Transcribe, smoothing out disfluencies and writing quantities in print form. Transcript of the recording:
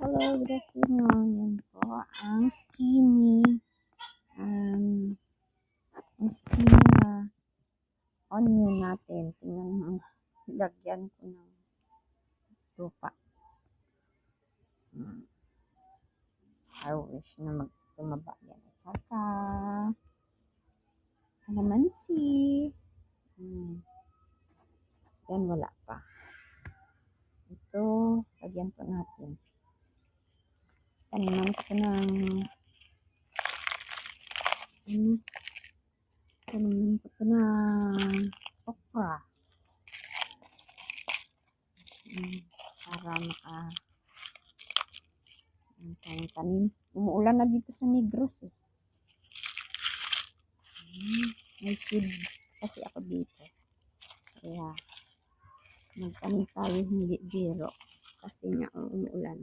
Hello, good afternoon. Yan po ang skinny. Ang skinny na onion natin. Tingnan mo, lagyan ko ng lupa. I wish na tumaba yan. At saka, kalamansi. Yan, wala pa. Ito, lagyan po natin. Taniman ko ng okra. Para tanim. Umuulan na dito sa Negros eh. May seed kasi ako dito. Kaya magtanim tayo hindi biro kasi nga umuulan.